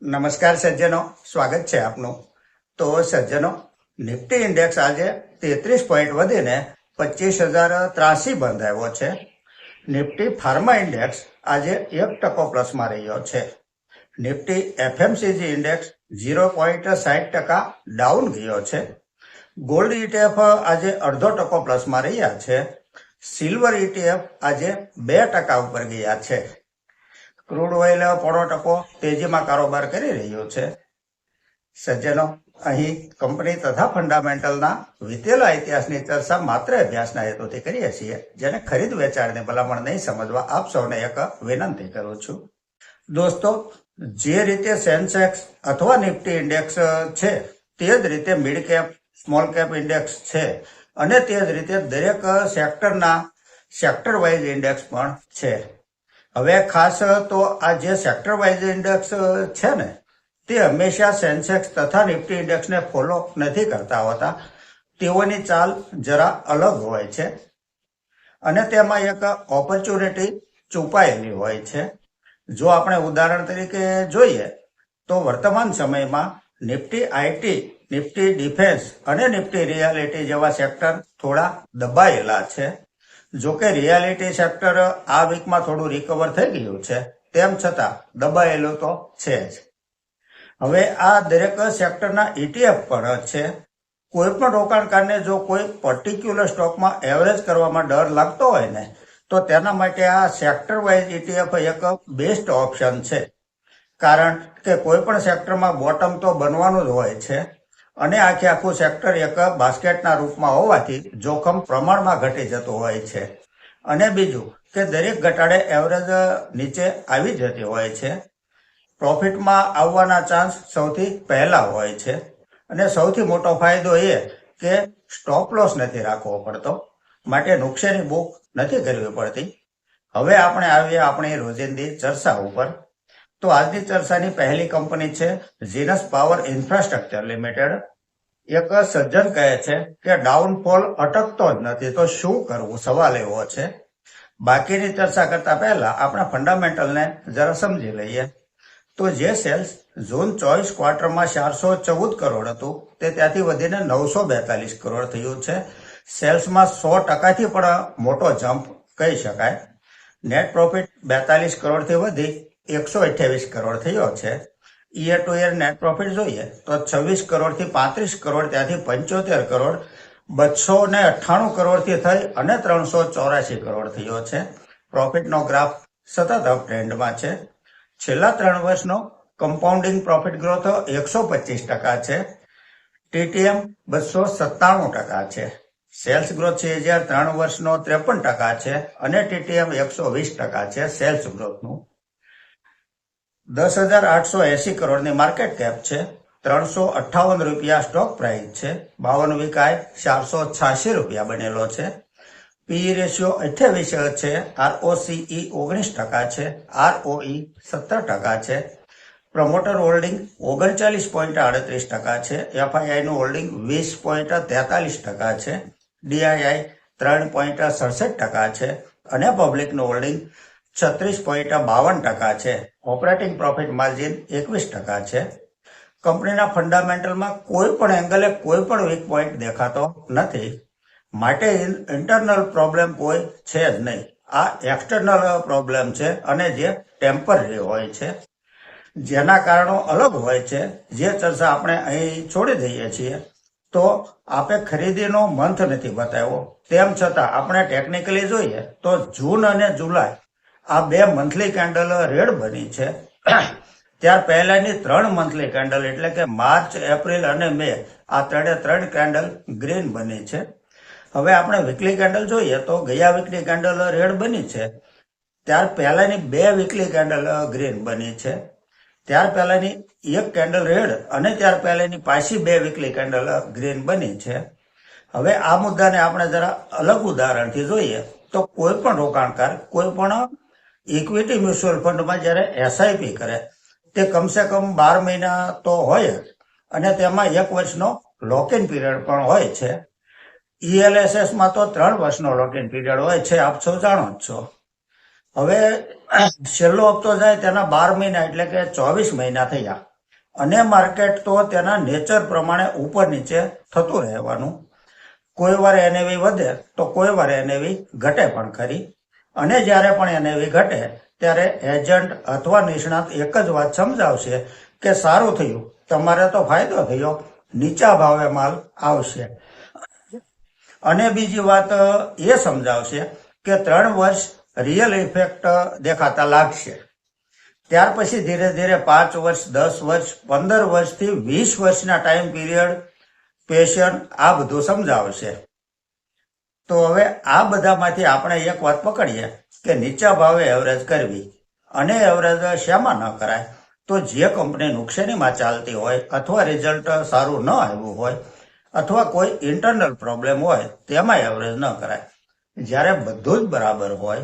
નમસ્કાર સજ્જનો, સ્વાગત છે આપનું. તો સજ્જનો, નિફ્ટી ઇન્ડેક્સ આજે 33 પોઈન્ટ વધીને 25,083 બંધાયો છે. નિફ્ટી ફાર્મા ઇન્ડેક્સ આજે 1% પ્લસમાં રહ્યો છે. નિફ્ટી એફએમસીજી ઇન્ડેક્સ 0.60% ડાઉન ગયો છે. ગોલ્ડ ETF આજે 0.5% પ્લસમાં રહ્યા છે. સિલ્વર ETF આજે 2% ઉપર ગયા છે. ક્રૂડ ઓઇલ 0.5% તેજીમાં કારોબાર કરી રહ્યું છે. સજ્જનો, અહીં કંપની તથા ફંડામેન્ટલના વીતેલા ઇતિહાસની ચર્ચા માત્ર અભ્યાસના હેતુથી કરીએ છીએ, જેને ખરીદ વેચાણની ભલામણ નહીં સમજવા આપ સૌને એક વિનંતી કરું છું. દોસ્તો, જે રીતે સેન્સેક્સ અથવા નિફ્ટી ઇન્ડેક્સ છે, તે જ રીતે mid cap, small cap index છે, અને તે જ રીતે દરેક સેક્ટર વાઇઝ ઇન્ડેક્સ પણ છે. હવે ખાસ તો આ જે સેક્ટર વાઇઝ ઇન્ડેક્સ છે ને, તે હંમેશા સેન્સેક્સ તથા નિફ્ટી ઇન્ડેક્સને ફોલો નથી કરતા હોતા. તેઓની ચાલ જરા અલગ હોય છે અને તેમાં એક ઓપોર્ચ્યુનિટી છુપાયેલી હોય છે. જો આપણે ઉદાહરણ તરીકે જોઈએ તો વર્તમાન સમયમાં નિફ્ટી આઈટી, નિફ્ટી ડિફેન્સ અને નિફ્ટી રિયાલિટી જેવા સેક્ટર થોડા દબાયેલા છે. જોકે રિયાલિટી સેક્ટર આ વીકમાં થોડું રિકવર થઈ ગયું છે, તેમ છતાં દબાયેલું તો છે જ. હવે આ દરેક સેક્ટરના ETF પણ છે. કોઈ પણ રોકાણકારને જો કોઈ પર્ટિક્યુલર સ્ટોકમાં એવરેજ કરવામાં ડર લાગતો હોય ને, તો તેના માટે આ સેક્ટર વાઇઝ ETF એક બેસ્ટ ઓપ્શન છે. કારણ કે કોઈ પણ સેક્ટરમાં બોટમ તો બનવાનું જ હોય છે અને આખું સેક્ટર એક બાસ્કેટના રૂપમાં હોવાથી જોખમ પ્રમાણમાં ઘટી જતું હોય છે. અને બીજું કે દરેક ઘટાડે એવરેજ નીચે આવી જતી હોય છે. પ્રોફિટમાં આવવાના ચાન્સ સૌથી પહેલા હોય છે. અને સૌથી મોટો ફાયદો એ કે સ્ટોપ લોસ નથી રાખવો પડતો, માટે નુકસાની બુક નથી કરવી પડતી. હવે આપણે આવીએ આપણી રોજિંદી ચર્ચા ઉપર. તો આજની ચર્ચાની પહેલી કંપની છે ઝીનસ પાવર ઇન્ફ્રાસ્ટ્રક્ચર લિમિટેડ. એક સજ્જન કહે છે કે ડાઉનફોલ અટકતો જ નથી, તો શું કરવું, સવાલ એવો છે. બાકીની ચર્ચા કરતા પહેલા આપણે ફંડામેન્ટલને જરા સમજી લઈએ. તો જે સેલ્સ જૂન 24 ક્વાર્ટરમાં 414 કરોડ હતું, તે ત્યાંથી વધીને 942 કરોડ થયું છે. સેલ્સમાં 100%થી પણ મોટો જમ્પ કહી શકાય. નેટ પ્રોફિટ 42 કરોડથી વધી 128 કરોડ થયો છે. Year to year net profit જોઈએ તો 26 કરોડથી 35 કરોડ, ત્યાંથી 75 કરોડ, 298 કરોડથી થઈ અને 384 કરોડ થયો છે. પ્રોફિટનો ગ્રાફ સતત અપ ટ્રેન્ડમાં છે. છેલ્લા 3 વર્ષનો કમ્પાઉન્ડિંગ પ્રોફિટ ગ્રોથ 125% છે. TTM 297% છે. સેલ્સ ગ્રોથ છે 3 વર્ષનો 53% છે અને TTM 120% છે સેલ્સ ગ્રોથનું. 10,880 કરોડની માર્કેટ કેપ છે. 358 રૂપિયા સ્ટોક પ્રાઇસ છે. 52 વીક હાઈ 486 રૂપિયા બનેલો છે. PE રેશિયો 28 છે. ROCE 19% છે. ROE 17% છે. પ્રમોટર હોલ્ડિંગ 39.38% છે. FII નું હોલ્ડિંગ 20.43% છે. DII 3.67% છે અને પબ્લિકનું હોલ્ડિંગ 36.52% છે. ઓપરેટિંગ પ્રોફિટ માર્જિન 21% છે. કંપનીના ફંડામેન્ટલમાં કોઈ પણ એંગલે કોઈ પણ વીક પોઈન્ટ દેખાતો નથી, માટે ઇન્ટરનલ પ્રોબ્લેમ કોઈ છે જ નહીં. આ એક્સટર્નલ પ્રોબ્લેમ છે અને જે ટેમ્પરરી હોય છે, જેના કારણો અલગ હોય છે. જે ચર્ચા આપણે અહીં છોડી દઈએ છીએ. તો આપણે ખરીદીનો મંથ નથી બતાવ્યો, તેમ છતાં આપણે ટેકનિકલી જોઈએ તો જૂન અને જુલાઈ આ 2 મંથલી કેન્ડલ રેડ બની છે. ત્યાર પહેલાની 3 મંથલી કેન્ડલ એટલે કે માર્ચ, એપ્રિલ અને મે, આ 3 કેન્ડલ ગ્રીન બની છે. હવે આપણે વીકલી કેન્ડલ જોઈએ તો ગયા વીકની કેન્ડલ રેડ બની છે. ત્યાર પહેલાની 2 વીકલી કેન્ડલ ગ્રીન બની છે. ત્યાર પહેલાની 1 કેન્ડલ રેડ અને ત્યાર પહેલાની પાછી 2 વીકલી કેન્ડલ ગ્રીન બની છે. હવે આ મુદ્દાને આપણે જરા અલગ ઉદાહરણથી જોઈએ તો કોઈ પણ રોકાણકાર કોઈ પણ ઇક્વિટી મ્યુચ્યુઅલ ફંડમાં જ્યારે SIP કરે, તે કમસે કમ 12 મહિના તો હોય જ અને તેમાં 1 વર્ષનો લોકિન પીરિયડ પણ હોય છે. ELSSમાં તો 3 વર્ષનો લોકિન પીરિયડ હોય છે, આપ સૌ જાણો જ છો. હવે છેલ્લો હપ્તો જાય તેના 12 મહિના એટલે કે 24 મહિના થયા. અને માર્કેટ તો તેના નેચર પ્રમાણે ઉપર નીચે થતું રહેવાનું. કોઈ વાર એનએવી વધે તો કોઈ વાર એનએવી ઘટે પણ ખરી. અને જ્યારે પણ એનએવી ઘટે ત્યારે એજન્ટ અથવા નિષ્ણાત એક જ વાત સમજાવશે કે સારું થયું, તમારે તો ફાયદો થયો, નીચા ભાવે માલ આવશે. અને બીજી વાત એ સમજાવશે કે 3 વર્ષ રિયલ ઇફેક્ટ દેખાતા લાગશે. ત્યાર પછી ધીરે ધીરે 5 વર્ષ, 10 વર્ષ, 15 વર્ષથી 20 વર્ષના ટાઈમ પીરિયડ, પેશન, આ બધું સમજાવશે. તો હવે આ બધામાંથી આપણે એક વાત પકડીએ કે નીચા ભાવે એવરેજ કરવી. અને એવરેજ શેમાં ન કરાય? તો જે કંપની નુકસાનીમાં ચાલતી હોય, અથવા રિઝલ્ટ સારું ન આવ્યું હોય, અથવા કોઈ ઇન્ટરનલ પ્રોબ્લેમ હોય, તેમાં એવરેજ ન કરાય. જ્યારે બધું જ બરાબર હોય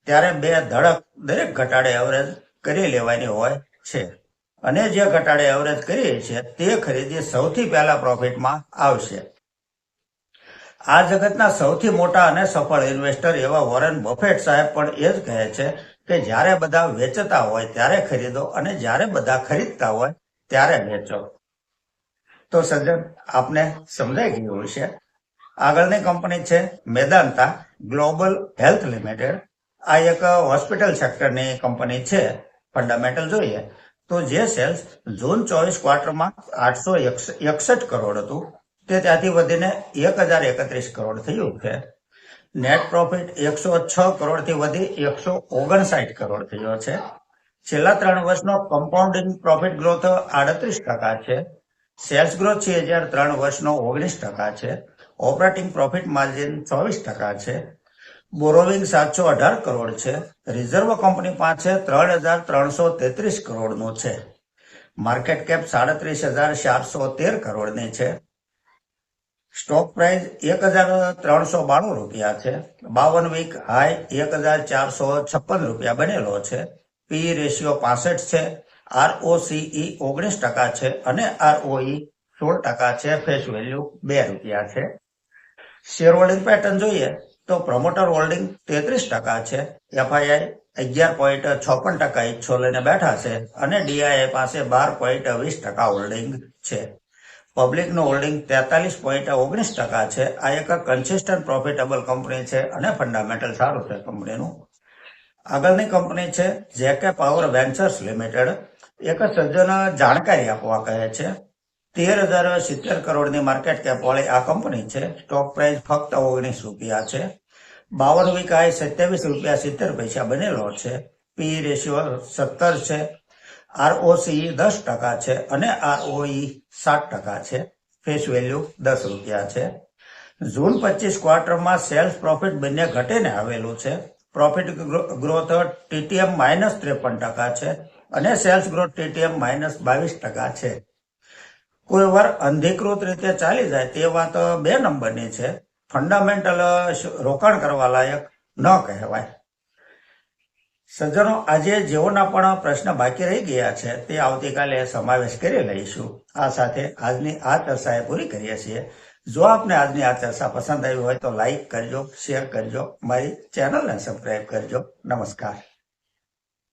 ત્યારે બે ધડક દરેક ઘટાડે એવરેજ કરી લેવાની હોય છે. અને જે ઘટાડે એવરેજ કરીએ છીએ તે ખરીદી સૌથી પહેલા પ્રોફિટમાં આવશે. આ જગતના સૌથી મોટા અને સફળ ઇન્વેસ્ટર એવા વોરેન બફેટ સાહેબ પણ એ જ કહે છે કે જ્યારે બધા વેચતા હોય ત્યારે ખરીદો, અને જ્યારે બધા ખરીદતા હોય ત્યારે વેચો. તો સજ્જન, આપને સમજાઈ ગયું હશે. આગળની કંપની છે મેદાન્તા ગ્લોબલ હેલ્થ લિમિટેડ. આ એક હોસ્પિટલ સેક્ટરની કંપની છે. ફંડામેન્ટલ જોઈએ તો જે સેલ્સ જૂન 24 ક્વાર્ટરમાં 861 કરોડ હતું તે ત્યાંથી વધીને 1031 કરોડ થયું છે. નેટ પ્રોફિટ 106 કરોડથી વધી 159 કરોડ થયો છે. છેલ્લા 3 વર્ષનો કમ્પાઉન્ડિંગ પ્રોફિટ ગ્રોથ 38% છે. સેલ્સ ગ્રોથ છે જ્યારે 3 વર્ષનો 19% છે. ઓપરેટિંગ પ્રોફિટ માર્જિન 24% છે. બોરોવિંગ 718 કરોડ છે. રિઝર્વ કંપની પાસે 3333 કરોડનું છે. માર્કેટ કેપ 37,413 કરોડની છે. સ્ટોક પ્રાઇસ 1,392 રૂપિયા છે. 52 વીક હાઈ 1,456 રૂપિયા બનેલો છે. પી રેશિયો 65 છે. ROCE 19% છે અને ROE 16% છે. ફેસ વેલ્યુ 2 રૂપિયા છે. શેર હોલ્ડિંગ પેટર્ન જોઈએ તો પ્રમોટર હોલ્ડિંગ 33% છે. FII 11.56% ઈચ્છો લઈને બેઠા છે અને DII પાસે 12.20% હોલ્ડિંગ છે. પબ્લિકનું હોલ્ડિંગ 43.19% છે. આ એક કન્સિસ્ટન્ટ પ્રોફિટેબલ કંપની છે અને ફંડામેન્ટલ સારું છે કંપનીનું. આગળની કંપની છે જેકે પાવર વેન્ચર્સ લિમિટેડ. એક સજ્જન જાણકારી આપવા કહે છે. 13,070 કરોડની માર્કેટ કેપ વાળી આ કંપની છે. સ્ટોક પ્રાઇસ ફક્ત 19 રૂપિયા છે. 52 વીક હાઈ 27.70 બનેલો છે. પી રેશિયો 17 છે. ROCE 10% છે અને ROE 7% છે. ફેસ વેલ્યુ 10 રૂપિયા છે. જૂન 25 ક્વાર્ટરમાં સેલ્સ પ્રોફિટ બંને ઘટીને આવેલું છે. પ્રોફિટ ગ્રોથ TTM -53% છે અને સેલ્સ ગ્રોથ TTM -22% છે. કોઈ વાર અનધિકૃત રીતે ચાલી જાય તે વાત 2 નંબરની છે. ફંડામેન્ટલ રોકાણ કરવા લાયક ન કહેવાય. સજ્જનો, આજે જેઓના પણ પ્રશ્ન બાકી રહી ગયા છે તે આવતીકાલે સમાવેશ કરી લઈશું. આ સાથે આજની આ ચર્ચા પૂરી કરીએ છીએ. જો આપને આજની આ ચર્ચા પસંદ આવી હોય તો લાઈક કરજો, શેર કરજો, મારી ચેનલને સબસ્ક્રાઈબ કરજો. નમસ્કાર.